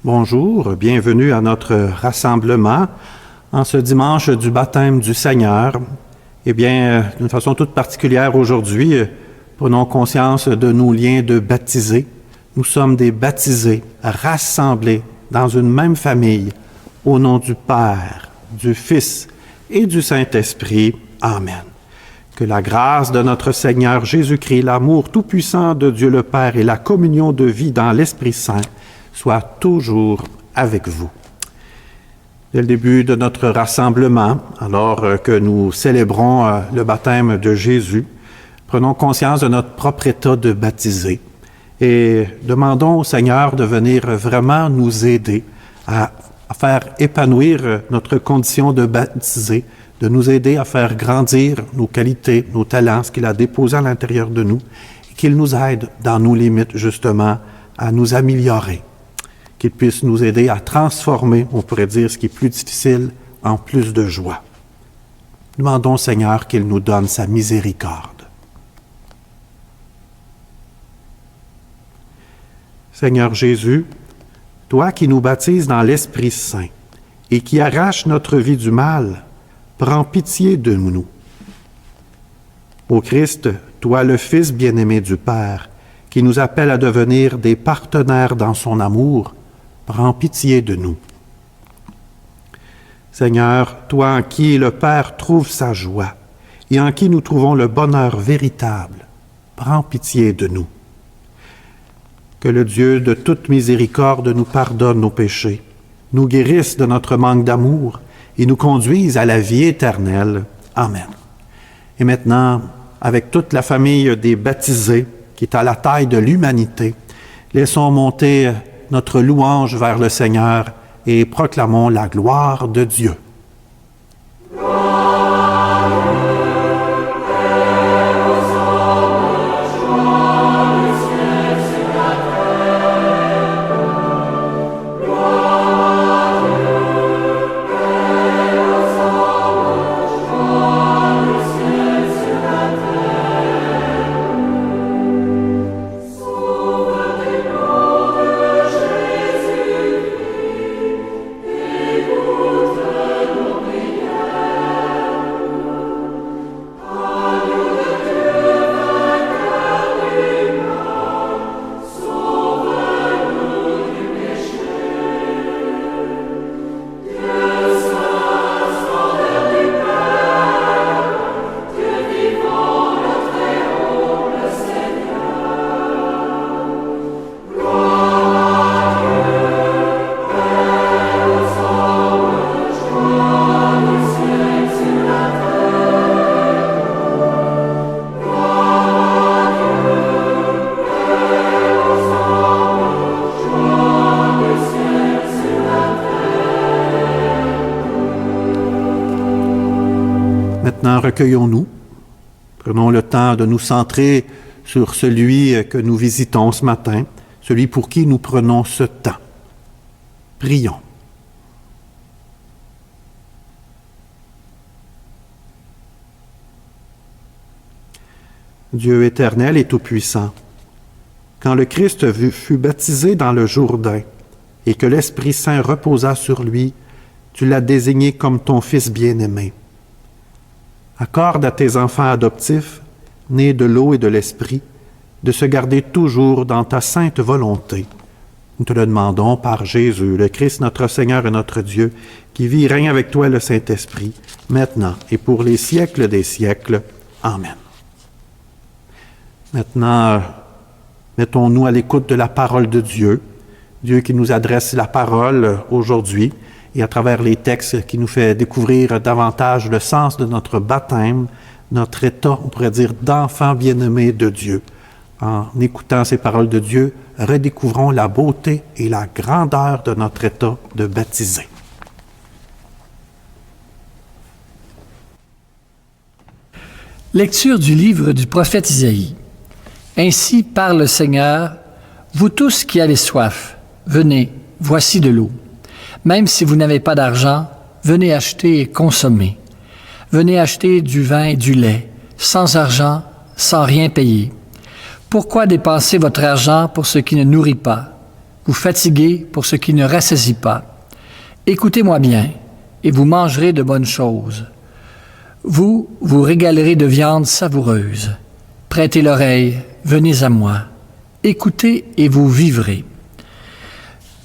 Bonjour, bienvenue à notre rassemblement en ce dimanche du baptême du Seigneur. Eh bien, d'une façon toute particulière aujourd'hui, prenons conscience de nos liens de baptisés. Nous sommes des baptisés rassemblés dans une même famille au nom du Père, du Fils et du Saint-Esprit. Amen. Que la grâce de notre Seigneur Jésus-Christ, l'amour tout-puissant de Dieu le Père et la communion de vie dans l'Esprit Saint soit toujours avec vous. Dès le début de notre rassemblement, alors que nous célébrons le baptême de Jésus, prenons conscience de notre propre état de baptisé et demandons au Seigneur de venir vraiment nous aider à faire épanouir notre condition de baptisé, de nous aider à faire grandir nos qualités, nos talents, ce qu'il a déposé à l'intérieur de nous, et qu'il nous aide dans nos limites justement à nous améliorer. Qu'il puisse nous aider à transformer, on pourrait dire, ce qui est plus difficile en plus de joie. Demandons au Seigneur qu'il nous donne sa miséricorde. Seigneur Jésus, toi qui nous baptises dans l'Esprit Saint et qui arraches notre vie du mal, prends pitié de nous. Ô Christ, toi le Fils bien-aimé du Père, qui nous appelle à devenir des partenaires dans son amour, prends pitié de nous. Seigneur, toi en qui le Père trouve sa joie et en qui nous trouvons le bonheur véritable, prends pitié de nous. Que le Dieu de toute miséricorde nous pardonne nos péchés, nous guérisse de notre manque d'amour et nous conduise à la vie éternelle. Amen. Et maintenant, avec toute la famille des baptisés qui est à la taille de l'humanité, laissons monter notre louange vers le Seigneur et proclamons la gloire de Dieu. Maintenant, recueillons-nous. Prenons le temps de nous centrer sur celui que nous visitons ce matin, celui pour qui nous prenons ce temps. Prions. Dieu éternel et tout-puissant, quand le Christ fut baptisé dans le Jourdain et que l'Esprit Saint reposa sur lui, tu l'as désigné comme ton Fils bien-aimé. Accorde à tes enfants adoptifs, nés de l'eau et de l'Esprit, de se garder toujours dans ta sainte volonté. Nous te le demandons par Jésus, le Christ, notre Seigneur et notre Dieu, qui vit et règne avec toi le Saint-Esprit, maintenant et pour les siècles des siècles. Amen. Maintenant, mettons-nous à l'écoute de la parole de Dieu, Dieu qui nous adresse la parole aujourd'hui et à travers les textes qui nous fait découvrir davantage le sens de notre baptême, notre état, on pourrait dire, d'enfant bien-aimé de Dieu. En écoutant ces paroles de Dieu, redécouvrons la beauté et la grandeur de notre état de baptisé. Lecture du livre du prophète Isaïe. Ainsi parle le Seigneur, vous tous qui avez soif, venez, voici de l'eau. Même si vous n'avez pas d'argent, venez acheter et consommer. Venez acheter du vin et du lait, sans argent, sans rien payer. Pourquoi dépenser votre argent pour ce qui ne nourrit pas, vous fatiguer pour ce qui ne rassasie pas? Écoutez-moi bien, et vous mangerez de bonnes choses. Vous vous régalerez de viande savoureuse. Prêtez l'oreille, venez à moi. Écoutez et vous vivrez.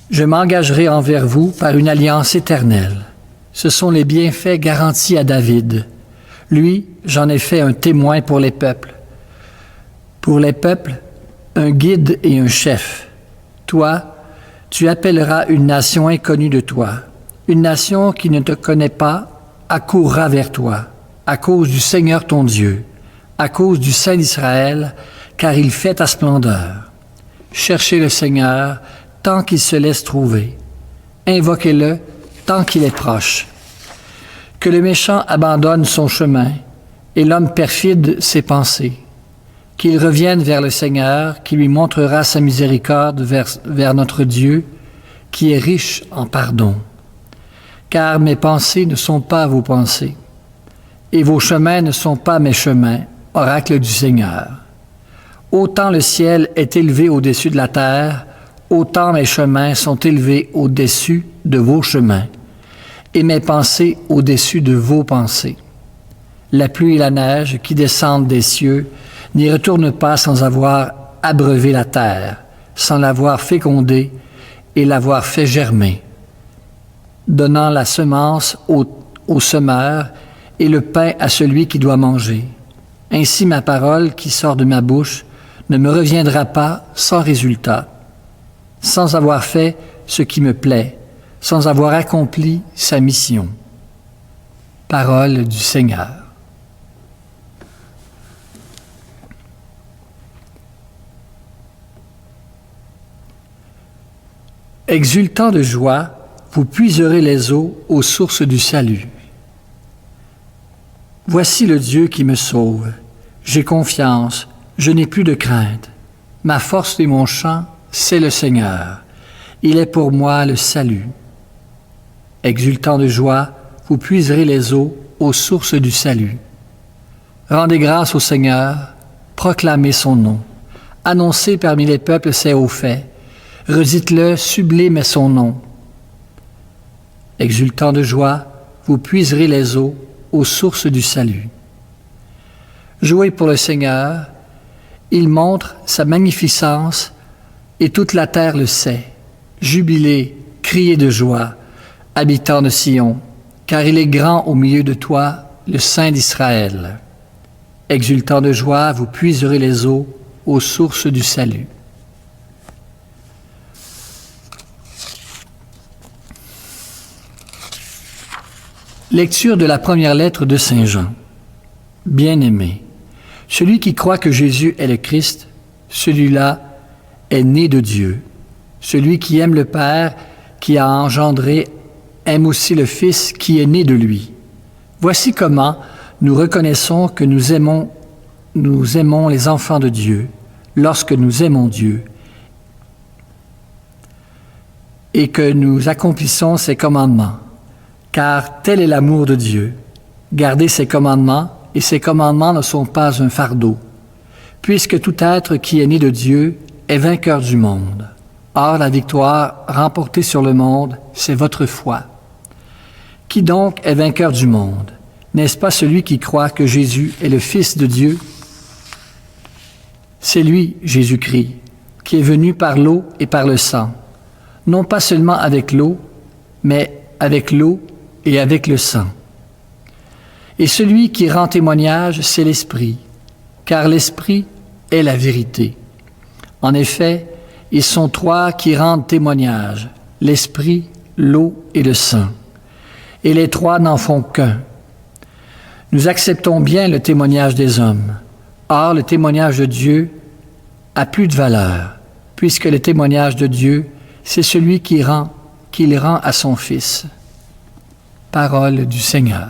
Je m'engagerai envers vous par une alliance éternelle. Ce sont les bienfaits garantis à David. Lui, j'en ai fait un témoin pour les peuples. Pour les peuples, un guide et un chef. Toi, tu appelleras une nation inconnue de toi. Une nation qui ne te connaît pas accourra vers toi, à cause du Seigneur ton Dieu, à cause du Saint d'Israël, car il fait ta splendeur. Cherchez le Seigneur tant qu'il se laisse trouver. Invoquez-le tant qu'il est proche. Que le méchant abandonne son chemin et l'homme perfide ses pensées. Qu'il revienne vers le Seigneur, qui lui montrera sa miséricorde vers notre Dieu, qui est riche en pardon. Car mes pensées ne sont pas vos pensées, et vos chemins ne sont pas mes chemins, oracle du Seigneur. Autant le ciel est élevé au-dessus de la terre, autant mes chemins sont élevés au-dessus de vos chemins, et mes pensées au-dessus de vos pensées. La pluie et la neige qui descendent des cieux n'y retournent pas sans avoir abreuvé la terre, sans l'avoir fécondée et l'avoir fait germer, donnant la semence au semeur et le pain à celui qui doit manger. Ainsi ma parole qui sort de ma bouche ne me reviendra pas sans résultat, sans avoir fait ce qui me plaît, sans avoir accompli sa mission. Parole du Seigneur. Exultant de joie, vous puiserez les eaux aux sources du salut. Voici le Dieu qui me sauve. J'ai confiance, je n'ai plus de crainte. Ma force et mon chant, c'est le Seigneur. Il est pour moi le salut. Exultant de joie, vous puiserez les eaux aux sources du salut. Rendez grâce au Seigneur, proclamez son nom. Annoncez parmi les peuples ses hauts faits. Redites-le, sublime est son nom. Exultant de joie, vous puiserez les eaux aux sources du salut. Jouez pour le Seigneur, il montre sa magnificence et toute la terre le sait. Jubilez, criez de joie, habitants de Sion, car il est grand au milieu de toi, le Saint d'Israël. Exultant de joie, vous puiserez les eaux aux sources du salut. Lecture de la première lettre de Saint Jean. Bien-aimé, celui qui croit que Jésus est le Christ, celui-là est né de Dieu. Celui qui aime le Père, qui a engendré, aime aussi le Fils qui est né de lui. Voici comment nous reconnaissons que nous aimons les enfants de Dieu, lorsque nous aimons Dieu, et que nous accomplissons ses commandements. Car tel est l'amour de Dieu, garder ses commandements, et ses commandements ne sont pas un fardeau, puisque tout être qui est né de Dieu est vainqueur du monde. Or, la victoire remportée sur le monde, c'est votre foi. Qui donc est vainqueur du monde? N'est-ce pas celui qui croit que Jésus est le Fils de Dieu? C'est lui, Jésus-Christ, qui est venu par l'eau et par le sang, non pas seulement avec l'eau, mais avec l'eau et avec le sang. Et celui qui rend témoignage, c'est l'Esprit, car l'Esprit est la vérité. En effet, ils sont trois qui rendent témoignage, l'Esprit, l'eau et le sang. Et les trois n'en font qu'un. Nous acceptons bien le témoignage des hommes. Or, le témoignage de Dieu a plus de valeur, puisque le témoignage de Dieu, c'est celui qu'il rend à son Fils. Parole du Seigneur.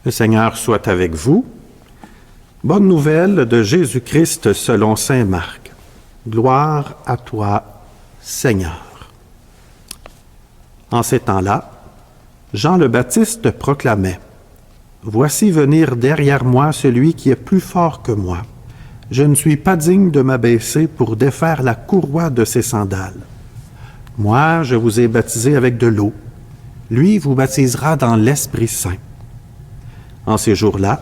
Le Seigneur soit avec vous. Bonne nouvelle de Jésus-Christ selon saint Marc. Gloire à toi, Seigneur. En ces temps-là, Jean le Baptiste proclamait « Voici venir derrière moi celui qui est plus fort que moi. Je ne suis pas digne de m'abaisser pour défaire la courroie de ses sandales. Moi, je vous ai baptisé avec de l'eau. Lui vous baptisera dans l'Esprit Saint. » En ces jours-là,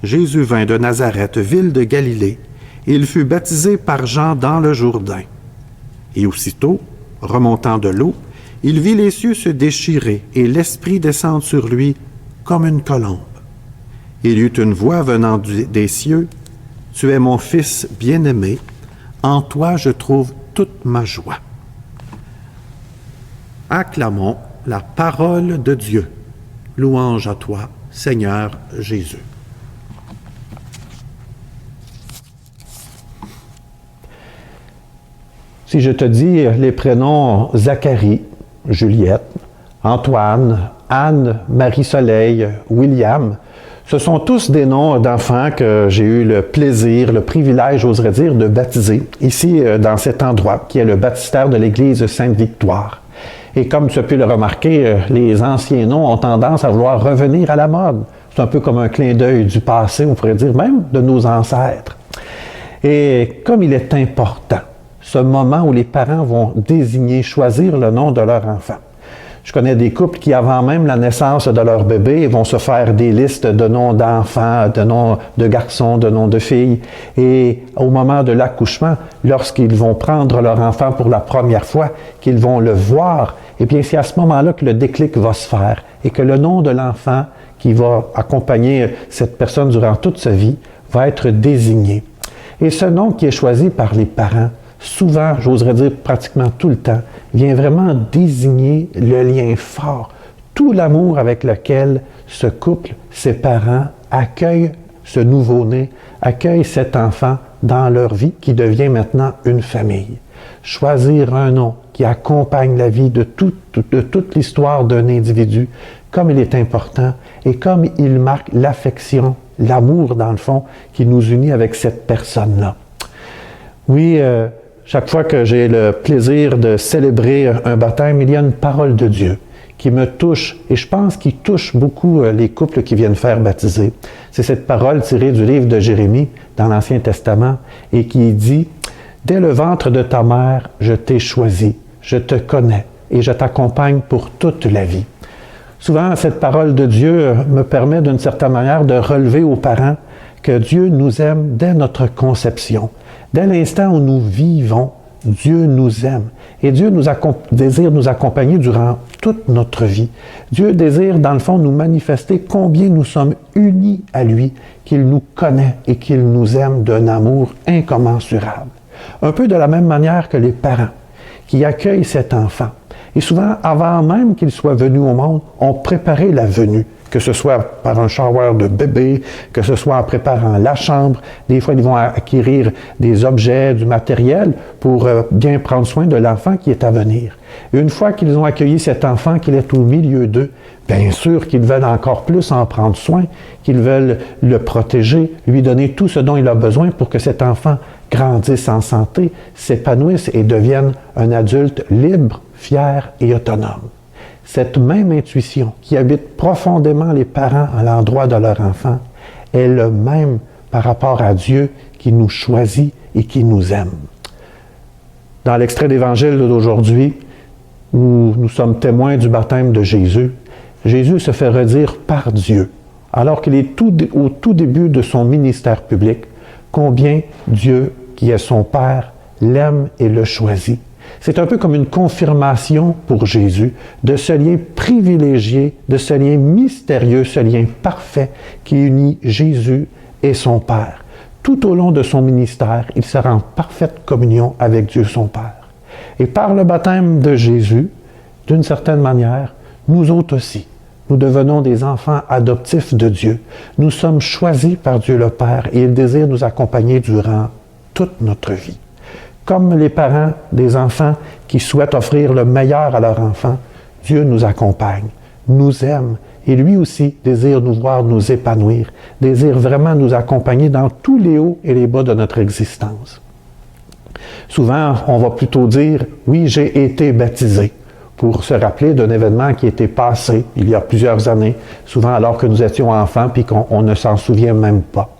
Jésus vint de Nazareth, ville de Galilée, et il fut baptisé par Jean dans le Jourdain. Et aussitôt, remontant de l'eau, il vit les cieux se déchirer et l'Esprit descendre sur lui comme une colombe. Il y eut une voix venant des cieux, « Tu es mon Fils bien-aimé, en toi je trouve toute ma joie. » Acclamons la parole de Dieu. Louange à toi, Seigneur Jésus. Si je te dis les prénoms Zacharie, Juliette, Antoine, Anne, Marie-Soleil, William, ce sont tous des noms d'enfants que j'ai eu le plaisir, le privilège, j'oserais dire, de baptiser ici dans cet endroit qui est le baptistère de l'église Sainte-Victoire. Et comme tu as pu le remarquer, les anciens noms ont tendance à vouloir revenir à la mode. C'est un peu comme un clin d'œil du passé, on pourrait dire même de nos ancêtres. Et comme il est important, ce moment où les parents vont désigner, choisir le nom de leur enfant. Je connais des couples qui, avant même la naissance de leur bébé, vont se faire des listes de noms d'enfants, de noms de garçons, de noms de filles. Et au moment de l'accouchement, lorsqu'ils vont prendre leur enfant pour la première fois, qu'ils vont le voir, eh bien, c'est à ce moment-là que le déclic va se faire et que le nom de l'enfant qui va accompagner cette personne durant toute sa vie va être désigné. Et ce nom qui est choisi par les parents, souvent, j'oserais dire pratiquement tout le temps, vient vraiment désigner le lien fort, tout l'amour avec lequel ce couple, ses parents, accueillent ce nouveau-né, accueillent cet enfant dans leur vie qui devient maintenant une famille. Choisir un nom qui accompagne la vie de toute l'histoire d'un individu, comme il est important et comme il marque l'affection, l'amour dans le fond, qui nous unit avec cette personne-là. Oui, chaque fois que j'ai le plaisir de célébrer un baptême, il y a une parole de Dieu qui me touche, et je pense qu'il touche beaucoup les couples qui viennent faire baptiser. C'est cette parole tirée du livre de Jérémie dans l'Ancien Testament et qui dit « Dès le ventre de ta mère, je t'ai choisi, je te connais et je t'accompagne pour toute la vie. » Souvent, cette parole de Dieu me permet d'une certaine manière de relever aux parents que Dieu nous aime dès notre conception. Dès l'instant où nous vivons, Dieu nous aime et Dieu désire nous accompagner durant toute notre vie. Dieu désire, dans le fond, nous manifester combien nous sommes unis à lui, qu'il nous connaît et qu'il nous aime d'un amour incommensurable. Un peu de la même manière que les parents qui accueillent cet enfant. Et souvent, avant même qu'il soit venu au monde, ont préparé la venue, que ce soit par un shower de bébé, que ce soit en préparant la chambre. Des fois, ils vont acquérir des objets, du matériel pour bien prendre soin de l'enfant qui est à venir. Et une fois qu'ils ont accueilli cet enfant, qu'il est au milieu d'eux, bien sûr qu'ils veulent encore plus en prendre soin, qu'ils veulent le protéger, lui donner tout ce dont il a besoin pour que cet enfant grandisse en santé, s'épanouisse et devienne un adulte libre, fier et autonome. Cette même intuition qui habite profondément les parents à l'endroit de leur enfant est le même par rapport à Dieu qui nous choisit et qui nous aime. Dans l'extrait d'Évangile d'aujourd'hui, où nous sommes témoins du baptême de Jésus, Jésus se fait redire par Dieu, alors qu'il est au tout début de son ministère public, combien Dieu, qui est son Père, l'aime et le choisit. C'est un peu comme une confirmation pour Jésus de ce lien privilégié, de ce lien mystérieux, ce lien parfait qui unit Jésus et son Père. Tout au long de son ministère, il sera en parfaite communion avec Dieu son Père. Et par le baptême de Jésus, d'une certaine manière, nous autres aussi, nous devenons des enfants adoptifs de Dieu. Nous sommes choisis par Dieu le Père et il désire nous accompagner durant toute notre vie. Comme les parents des enfants qui souhaitent offrir le meilleur à leur enfant, Dieu nous accompagne, nous aime et lui aussi désire nous voir nous épanouir, désire vraiment nous accompagner dans tous les hauts et les bas de notre existence. Souvent, on va plutôt dire « oui, j'ai été baptisé » pour se rappeler d'un événement qui était passé il y a plusieurs années, souvent alors que nous étions enfants puis qu'on ne s'en souvient même pas.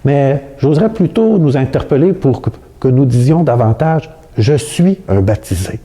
Mais j'oserais plutôt nous interpeller pour que nous disions davantage « je suis un baptisé ».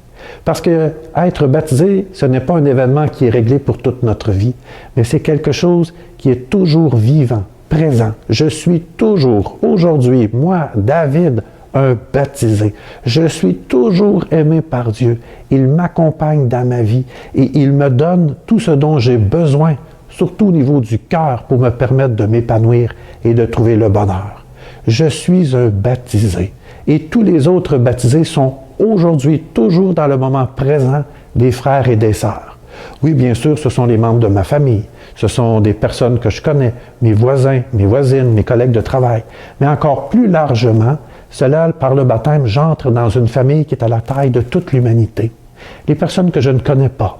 Parce que être baptisé, ce n'est pas un événement qui est réglé pour toute notre vie, mais c'est quelque chose qui est toujours vivant, présent. Je suis toujours, aujourd'hui, moi, David, un baptisé. Je suis toujours aimé par Dieu. Il m'accompagne dans ma vie et il me donne tout ce dont j'ai besoin, surtout au niveau du cœur, pour me permettre de m'épanouir et de trouver le bonheur. Je suis un baptisé. Et tous les autres baptisés sont aujourd'hui, toujours dans le moment présent, des frères et des sœurs. Oui, bien sûr, ce sont les membres de ma famille. Ce sont des personnes que je connais, mes voisins, mes voisines, mes collègues de travail. Mais encore plus largement, cela, par le baptême, j'entre dans une famille qui est à la taille de toute l'humanité. Les personnes que je ne connais pas,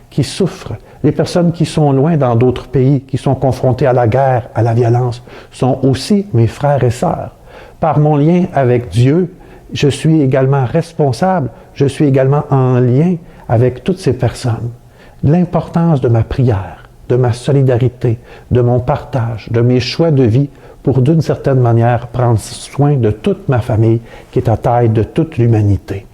qui souffrent, les personnes qui sont loin dans d'autres pays, qui sont confrontées à la guerre, à la violence, sont aussi mes frères et sœurs. Par mon lien avec Dieu, je suis également responsable, je suis également en lien avec toutes ces personnes. L'importance de ma prière, de ma solidarité, de mon partage, de mes choix de vie pour d'une certaine manière prendre soin de toute ma famille qui est à taille de toute l'humanité.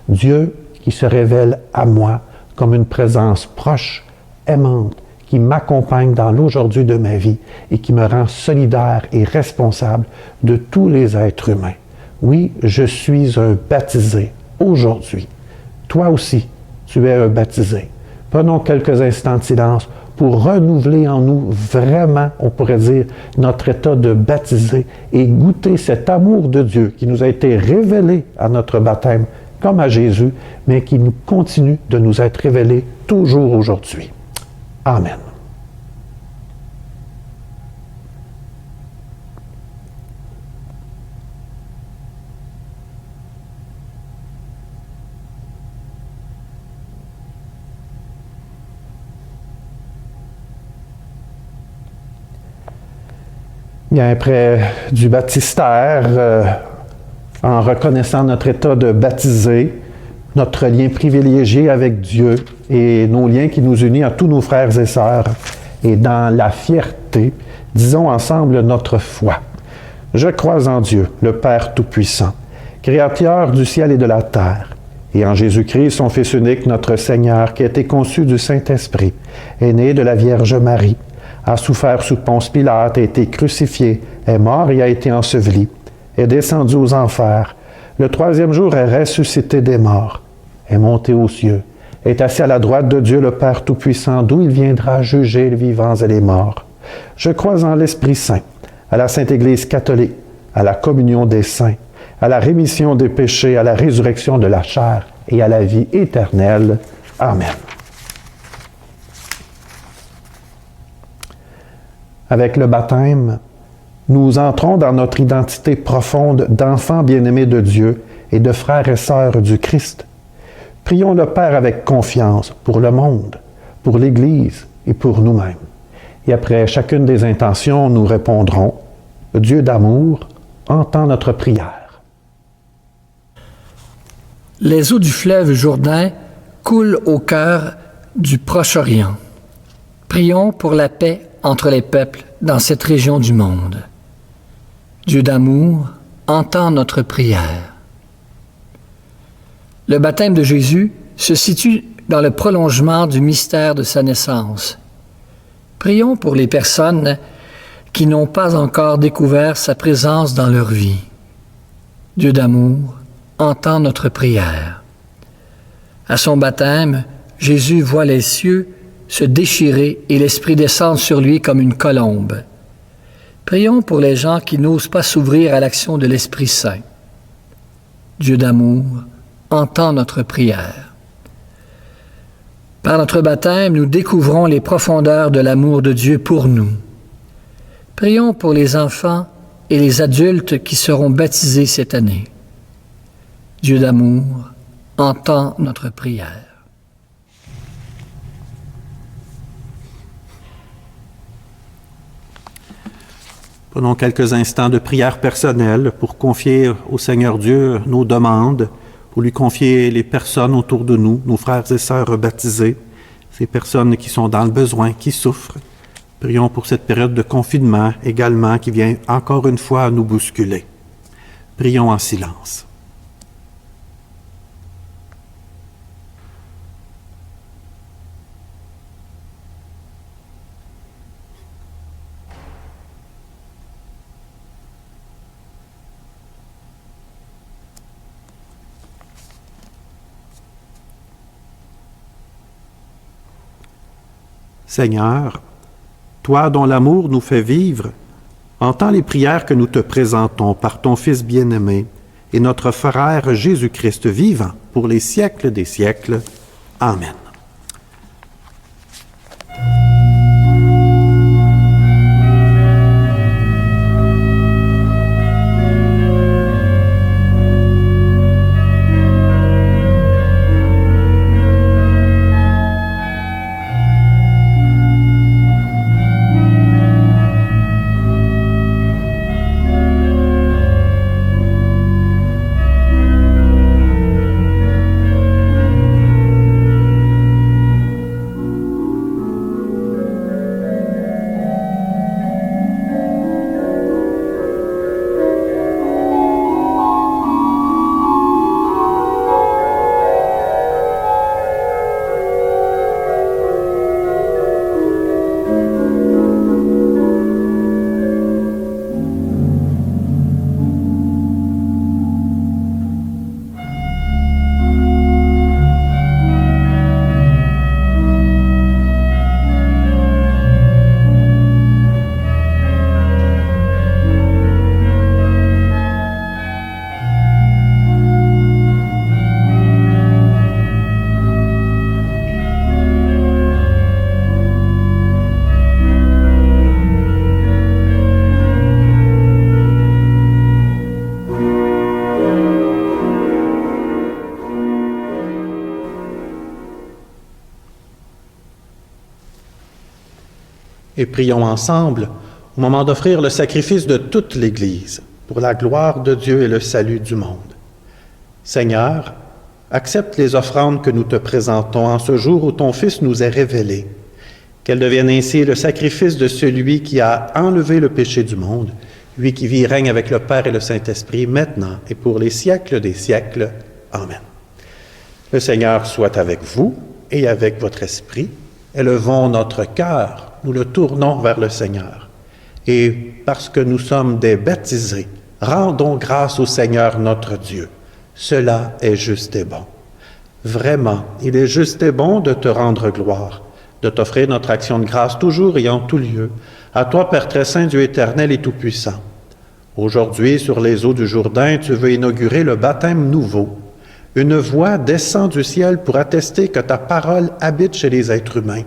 Dieu qui se révèle à moi comme une présence proche, aimante, qui m'accompagne dans l'aujourd'hui de ma vie et qui me rend solidaire et responsable de tous les êtres humains. Oui, je suis un baptisé aujourd'hui. Toi aussi, tu es un baptisé. Prenons quelques instants de silence pour renouveler en nous vraiment, on pourrait dire, notre état de baptisé et goûter cet amour de Dieu qui nous a été révélé à notre baptême, comme à Jésus, mais qui nous continue de nous être révélé toujours aujourd'hui. Amen. Bien, après du baptistère, en reconnaissant notre état de baptisé, notre lien privilégié avec Dieu et nos liens qui nous unissent à tous nos frères et sœurs, et dans la fierté, disons ensemble notre foi. Je crois en Dieu, le Père Tout-Puissant, Créateur du ciel et de la terre, et en Jésus-Christ, son Fils unique, notre Seigneur, qui a été conçu du Saint-Esprit, est né de la Vierge Marie, a souffert sous Ponce Pilate, a été crucifié, est mort et a été enseveli, est descendu aux enfers, Le troisième jour est ressuscité des morts, est monté aux cieux, est assis à la droite de Dieu le Père Tout-Puissant, d'où il viendra juger les vivants et les morts. Je crois en l'Esprit Saint, à la Sainte Église catholique, à la communion des saints, à la rémission des péchés, à la résurrection de la chair et à la vie éternelle. Amen. Avec le baptême, nous entrons dans notre identité profonde d'enfants bien-aimés de Dieu et de frères et sœurs du Christ. Prions le Père avec confiance pour le monde, pour l'Église et pour nous-mêmes. Et après chacune des intentions, nous répondrons « Dieu d'amour, entends notre prière. » Les eaux du fleuve Jourdain coulent au cœur du Proche-Orient. Prions pour la paix entre les peuples dans cette région du monde. Dieu d'amour, entends notre prière. Le baptême de Jésus se situe dans le prolongement du mystère de sa naissance. Prions pour les personnes qui n'ont pas encore découvert sa présence dans leur vie. Dieu d'amour, entends notre prière. À son baptême, Jésus voit les cieux se déchirer et l'Esprit descendre sur lui comme une colombe. Prions pour les gens qui n'osent pas s'ouvrir à l'action de l'Esprit Saint. Dieu d'amour, entends notre prière. Par notre baptême, nous découvrons les profondeurs de l'amour de Dieu pour nous. Prions pour les enfants et les adultes qui seront baptisés cette année. Dieu d'amour, entends notre prière. Prenons quelques instants de prière personnelle pour confier au Seigneur Dieu nos demandes, pour lui confier les personnes autour de nous, nos frères et sœurs baptisés, ces personnes qui sont dans le besoin, qui souffrent. Prions pour cette période de confinement également qui vient encore une fois nous bousculer. Prions en silence. Seigneur, toi dont l'amour nous fait vivre, entends les prières que nous te présentons par ton Fils bien-aimé et notre frère Jésus-Christ vivant pour les siècles des siècles. Amen. Et prions ensemble au moment d'offrir le sacrifice de toute l'Église pour la gloire de Dieu et le salut du monde. Seigneur, accepte les offrandes que nous te présentons en ce jour où ton Fils nous est révélé, qu'elles deviennent ainsi le sacrifice de celui qui a enlevé le péché du monde, lui qui vit et règne avec le Père et le Saint-Esprit, maintenant et pour les siècles des siècles. Amen. Le Seigneur soit avec vous et avec votre esprit. Élevons notre cœur, nous le tournons vers le Seigneur. Et parce que nous sommes des baptisés, rendons grâce au Seigneur notre Dieu. Cela est juste et bon. Vraiment, il est juste et bon de te rendre gloire, de t'offrir notre action de grâce toujours et en tout lieu, à toi, Père très saint, Dieu éternel et tout-puissant. Aujourd'hui, sur les eaux du Jourdain, tu veux inaugurer le baptême nouveau. Une voix descend du ciel pour attester que ta parole habite chez les êtres humains.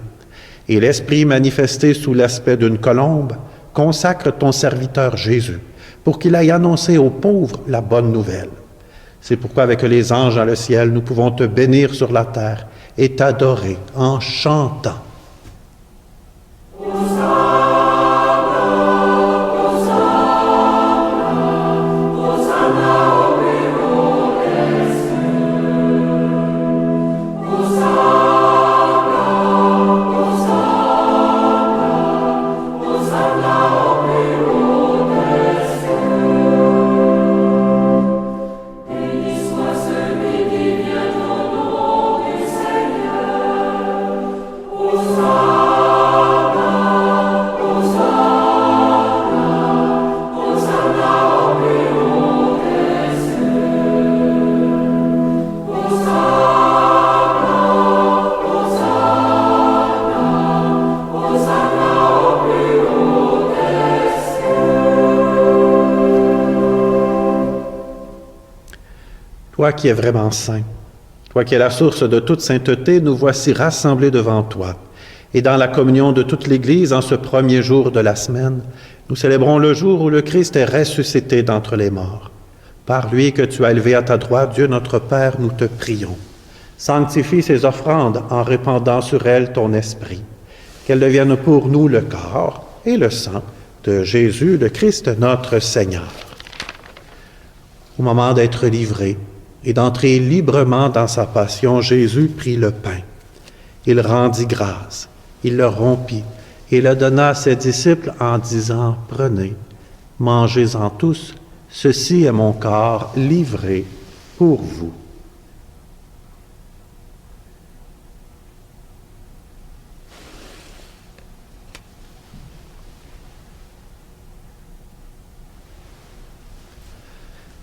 Et l'Esprit manifesté sous l'aspect d'une colombe consacre ton serviteur Jésus pour qu'il aille annoncer aux pauvres la bonne nouvelle. C'est pourquoi avec les anges dans le ciel, nous pouvons te bénir sur la terre et t'adorer en chantant. Toi qui es vraiment saint, toi qui es la source de toute sainteté, nous voici rassemblés devant toi. Et dans la communion de toute l'Église, en ce premier jour de la semaine, nous célébrons le jour où le Christ est ressuscité d'entre les morts. Par lui que tu as élevé à ta droite, Dieu notre Père, nous te prions. Sanctifie ces offrandes en répandant sur elles ton esprit, qu'elles deviennent pour nous le corps et le sang de Jésus, le Christ notre Seigneur. Au moment d'être livré et d'entrer librement dans sa passion, Jésus prit le pain. Il rendit grâce, il le rompit et le donna à ses disciples en disant, « Prenez, mangez-en tous, ceci est mon corps livré pour vous. »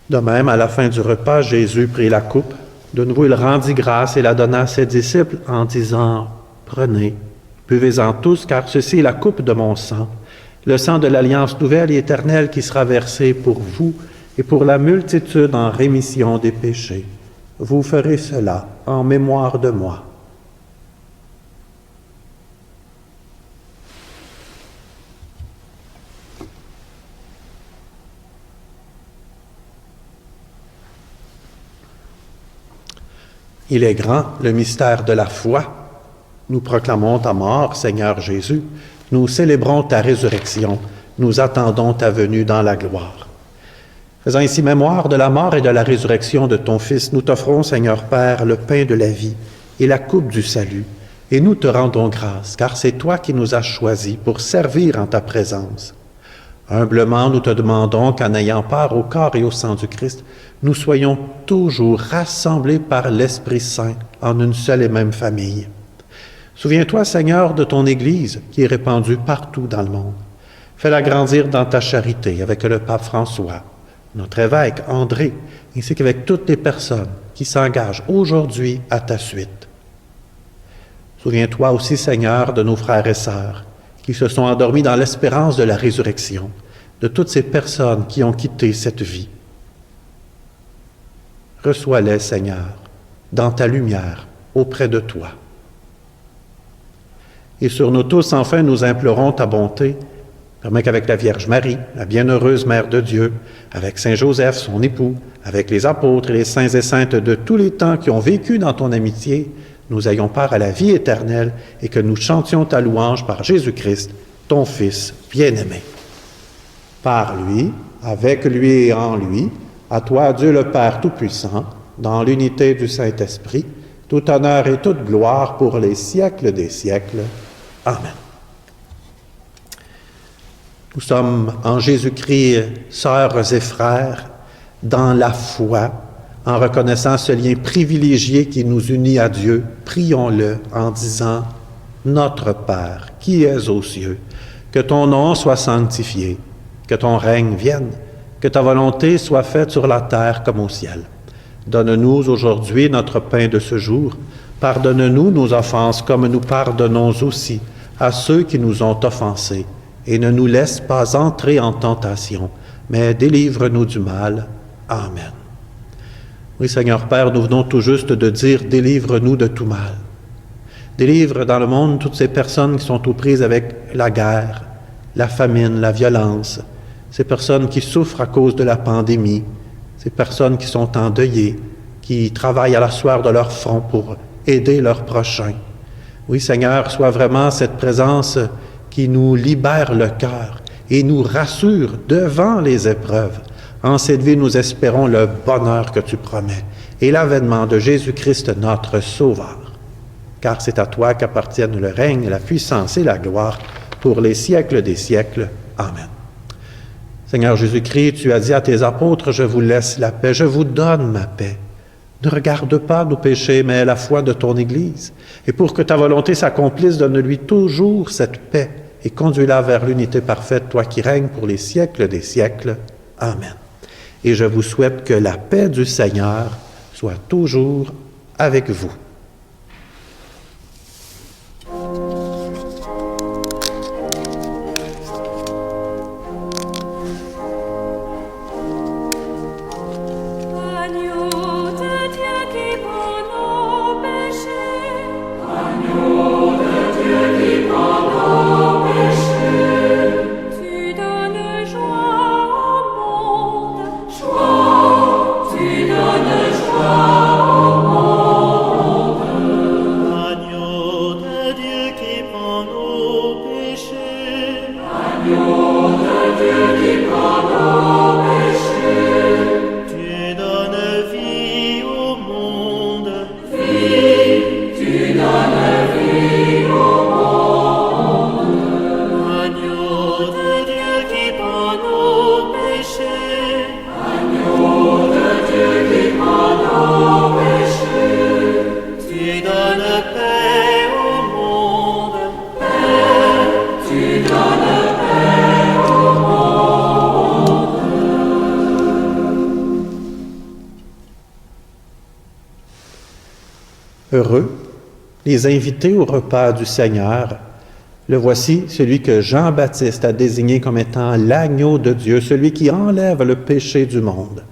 De même, à la fin du repas, Jésus prit la coupe. De nouveau, il rendit grâce et la donna à ses disciples en disant, « Prenez, buvez-en tous, car ceci est la coupe de mon sang, le sang de l'alliance nouvelle et éternelle qui sera versé pour vous et pour la multitude en rémission des péchés. Vous ferez cela en mémoire de moi. » Il est grand, le mystère de la foi. Nous proclamons ta mort, Seigneur Jésus. Nous célébrons ta résurrection. Nous attendons ta venue dans la gloire. Faisant ici mémoire de la mort et de la résurrection de ton Fils, nous t'offrons, Seigneur Père, le pain de la vie et la coupe du salut. Et nous te rendons grâce, car c'est toi qui nous as choisis pour servir en ta présence. Humblement, nous te demandons qu'en ayant part au corps et au sang du Christ, nous soyons toujours rassemblés par l'Esprit Saint en une seule et même famille. Souviens-toi, Seigneur, de ton Église qui est répandue partout dans le monde. Fais-la grandir dans ta charité avec le pape François, notre évêque André, ainsi qu'avec toutes les personnes qui s'engagent aujourd'hui à ta suite. Souviens-toi aussi, Seigneur, de nos frères et sœurs qui se sont endormis dans l'espérance de la résurrection, de toutes ces personnes qui ont quitté cette vie. Reçois-les, Seigneur, dans ta lumière, auprès de toi. Et sur nous tous, enfin, nous implorons ta bonté. Permets qu'avec la Vierge Marie, la bienheureuse Mère de Dieu, avec Saint Joseph, son époux, avec les apôtres et les saints et saintes de tous les temps qui ont vécu dans ton amitié, nous ayons part à la vie éternelle et que nous chantions ta louange par Jésus-Christ, ton Fils bien-aimé. Par lui, avec lui et en lui, à toi, Dieu le Père Tout-Puissant, dans l'unité du Saint-Esprit, tout honneur et toute gloire pour les siècles des siècles. Amen. Nous sommes en Jésus-Christ, sœurs et frères, dans la foi, en reconnaissant ce lien privilégié qui nous unit à Dieu. Prions-le en disant, « Notre Père, qui es aux cieux, que ton nom soit sanctifié, que ton règne vienne, que ta volonté soit faite sur la terre comme au ciel. Donne-nous aujourd'hui notre pain de ce jour. Pardonne-nous nos offenses comme nous pardonnons aussi à ceux qui nous ont offensés. Et ne nous laisse pas entrer en tentation, mais délivre-nous du mal. Amen. Oui, Seigneur Père, nous venons tout juste de dire « Délivre-nous de tout mal ». Délivre dans le monde toutes ces personnes qui sont aux prises avec la guerre, la famine, la violence, ces personnes qui souffrent à cause de la pandémie, ces personnes qui sont endeuillées, qui travaillent à la sueur de leur front pour aider leurs prochains. Oui, Seigneur, sois vraiment cette présence qui nous libère le cœur et nous rassure devant les épreuves. En cette vie, nous espérons le bonheur que tu promets et l'avènement de Jésus-Christ, notre Sauveur. Car c'est à toi qu'appartiennent le règne, la puissance et la gloire pour les siècles des siècles. Amen. Seigneur Jésus-Christ, tu as dit à tes apôtres, « Je vous laisse la paix, je vous donne ma paix. » Ne regarde pas nos péchés, mais la foi de ton Église. Et pour que ta volonté s'accomplisse, donne-lui toujours cette paix et conduis-la vers l'unité parfaite, toi qui règnes pour les siècles des siècles. Amen. Et je vous souhaite que la paix du Seigneur soit toujours avec vous. Heureux, les invités au repas du Seigneur. Le voici, celui que Jean-Baptiste a désigné comme étant l'agneau de Dieu, celui qui enlève le péché du monde.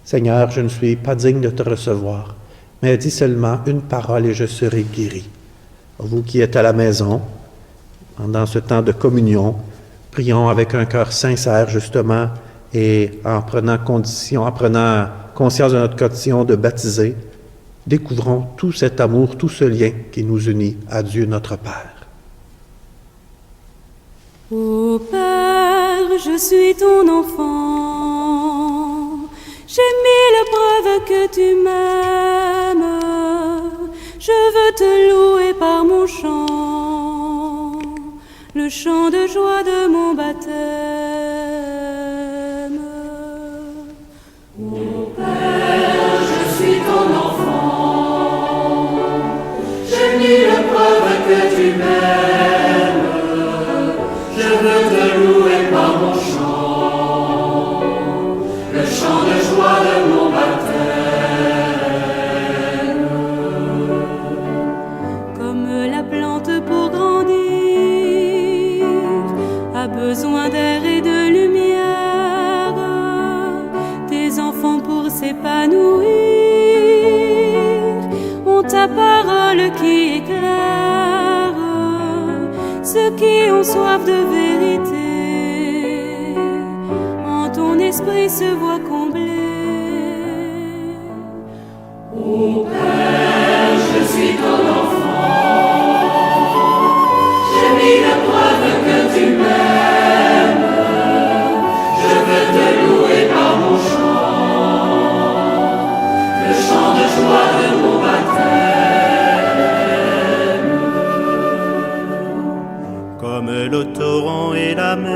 Seigneur, je ne suis pas digne de te recevoir, mais dis seulement une parole et je serai guéri. Vous qui êtes à la maison, pendant ce temps de communion, prions avec un cœur sincère justement et en prenant conscience de notre condition de baptisé, découvrons tout cet amour, tout ce lien qui nous unit à Dieu notre Père. Ô Père, je suis ton enfant, j'ai mille preuves que tu m'aimes, je veux te louer par mon chant, le chant de joie de mon baptême. Ô Père, je suis ton enfant, j'ai mille preuves que tu m'aimes, je veux te louer par mon chant, le chant de joie de mon baptême. Comme la plante pour grandir a besoin d'air et de lumière, tes enfants pour s'épanouir ont ta parole qui éclaire ceux qui ont soif de vérité, en ton esprit se voient comblés. Ô Père, je suis ton enfant, j'ai mis la preuve que tu m'aimes, je veux te louer par mon chant, le chant de joie de mon baptême. Comme le torrent et la mer,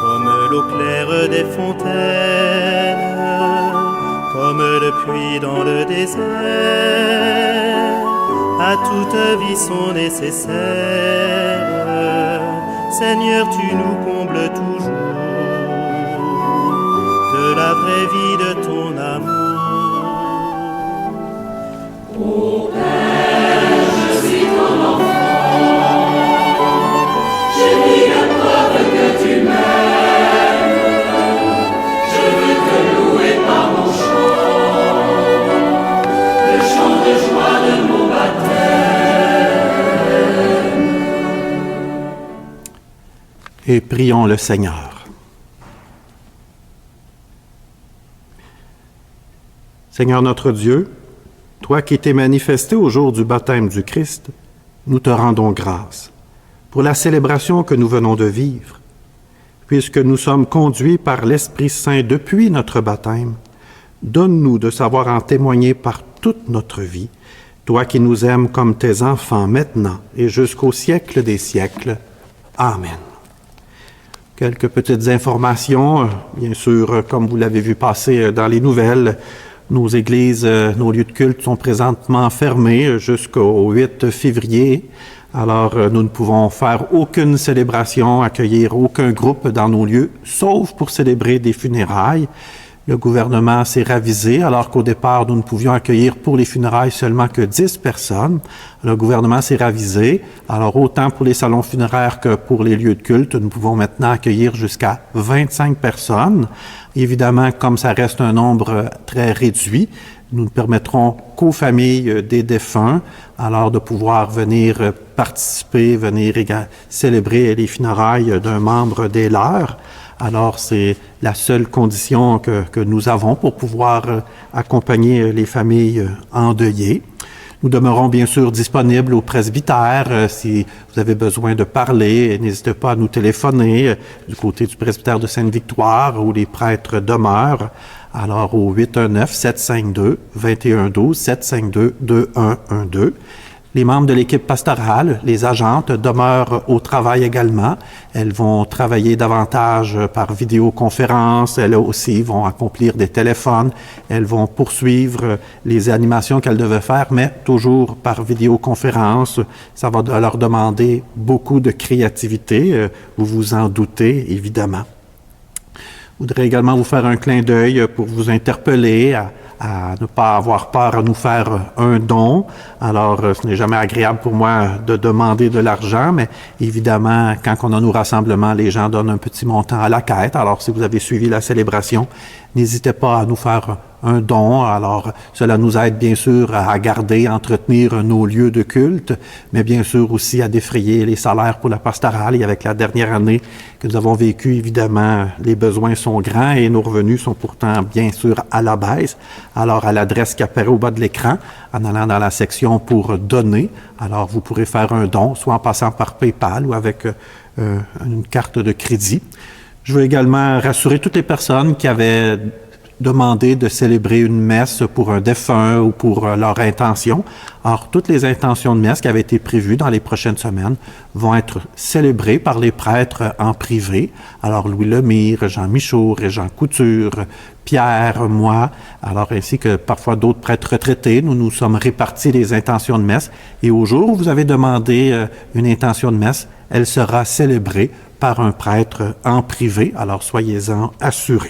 comme l'eau claire des fontaines, comme le puits dans le désert, à toute vie sont nécessaires. Seigneur, tu nous combles toujours de la vraie vie de ton amour. Ô Père, je suis ton enfant. J'ai mis la preuve que tu m'aimes. Je veux te louer par mon chant, le chant de joie de mon baptême. Et prions le Seigneur. Seigneur notre Dieu, toi qui t'es manifesté au jour du baptême du Christ, nous te rendons grâce pour la célébration que nous venons de vivre. Puisque nous sommes conduits par l'Esprit Saint depuis notre baptême, donne-nous de savoir en témoigner par toute notre vie, toi qui nous aimes comme tes enfants maintenant et jusqu'au siècle des siècles. Amen. Quelques petites informations, bien sûr, comme vous l'avez vu passer dans les nouvelles, nos églises, nos lieux de culte sont présentement fermés jusqu'au 8 février. Alors, nous ne pouvons faire aucune célébration, accueillir aucun groupe dans nos lieux, sauf pour célébrer des funérailles. Le gouvernement s'est ravisé, alors qu'au départ, nous ne pouvions accueillir pour les funérailles seulement que 10 personnes. Le gouvernement s'est ravisé. Alors, autant pour les salons funéraires que pour les lieux de culte, nous pouvons maintenant accueillir jusqu'à 25 personnes. Évidemment, comme ça reste un nombre très réduit, nous ne permettrons qu'aux familles des défunts, alors de pouvoir venir participer, venir célébrer les funérailles d'un membre des leurs. Alors, c'est la seule condition que nous avons pour pouvoir accompagner les familles endeuillées. Nous demeurons bien sûr disponibles au presbytère. Si vous avez besoin de parler, n'hésitez pas à nous téléphoner du côté du presbytère de Sainte-Victoire où les prêtres demeurent. Alors, au 819-752-2112, 752-2112. Les membres de l'équipe pastorale, les agentes, demeurent au travail également. Elles vont travailler davantage par vidéoconférence. Elles aussi vont accomplir des téléphones. Elles vont poursuivre les animations qu'elles devaient faire, mais toujours par vidéoconférence. Ça va leur demander beaucoup de créativité. Vous vous en doutez, évidemment. Je voudrais également vous faire un clin d'œil pour vous interpeller à ne pas avoir peur à nous faire un don. Alors, ce n'est jamais agréable pour moi de demander de l'argent, mais évidemment, quand on a nos rassemblements, les gens donnent un petit montant à la quête. Alors, si vous avez suivi la célébration, n'hésitez pas à nous faire un don. Alors, cela nous aide bien sûr à garder, à entretenir nos lieux de culte, mais bien sûr aussi à défrayer les salaires pour la pastorale. Et avec la dernière année que nous avons vécue, évidemment, les besoins sont grands et nos revenus sont pourtant bien sûr à la baisse. Alors, à l'adresse qui apparaît au bas de l'écran, en allant dans la section pour donner, alors vous pourrez faire un don, soit en passant par PayPal ou avec une carte de crédit. Je veux également rassurer toutes les personnes qui avaient demandé de célébrer une messe pour un défunt ou pour leur intention. Alors, toutes les intentions de messe qui avaient été prévues dans les prochaines semaines vont être célébrées par les prêtres en privé. Alors, Louis Lemire, Jean Michaud, Régent Couture, Pierre, moi, alors ainsi que parfois d'autres prêtres retraités, nous nous sommes répartis les intentions de messe. Et au jour où vous avez demandé une intention de messe, elle sera célébrée par un prêtre en privé. Alors, soyez-en assurés.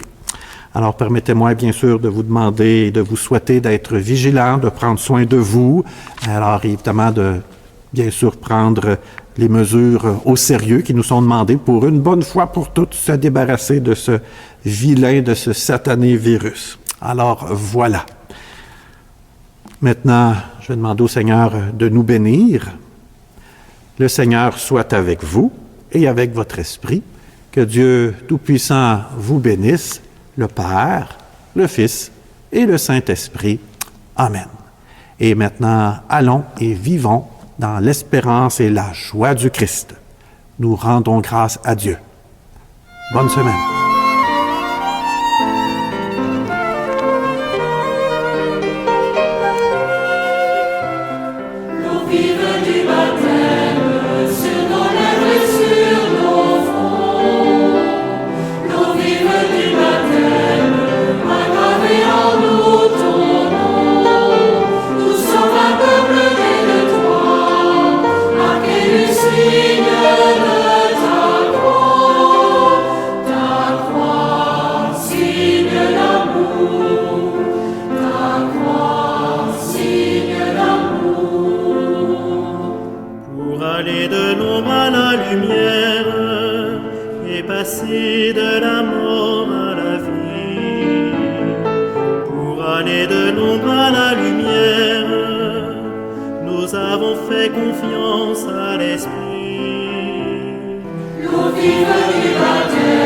Alors, permettez-moi bien sûr de vous demander et de vous souhaiter d'être vigilants, de prendre soin de vous. Alors, évidemment, de bien sûr prendre les mesures au sérieux qui nous sont demandées pour une bonne fois pour toutes se débarrasser de ce vilain, de ce satané virus. Alors, voilà. Maintenant, je vais demander au Seigneur de nous bénir. Le Seigneur soit avec vous et avec votre esprit. Que Dieu Tout-Puissant vous bénisse, le Père, le Fils et le Saint-Esprit. Amen. Et maintenant, allons et vivons dans l'espérance et la joie du Christ. Nous rendons grâce à Dieu. Bonne semaine. L'eau vive du baptême sur nos lèvres et sur nos fronts. L'eau vive du baptême a gravé en nous ton nom. Nous sommes un peuple né de toi, marqué du signe de ta croix. Ta passé de la mort à la vie, pour aller de l'ombre à la lumière, nous avons fait confiance à l'Esprit. L'eau vive du baptême.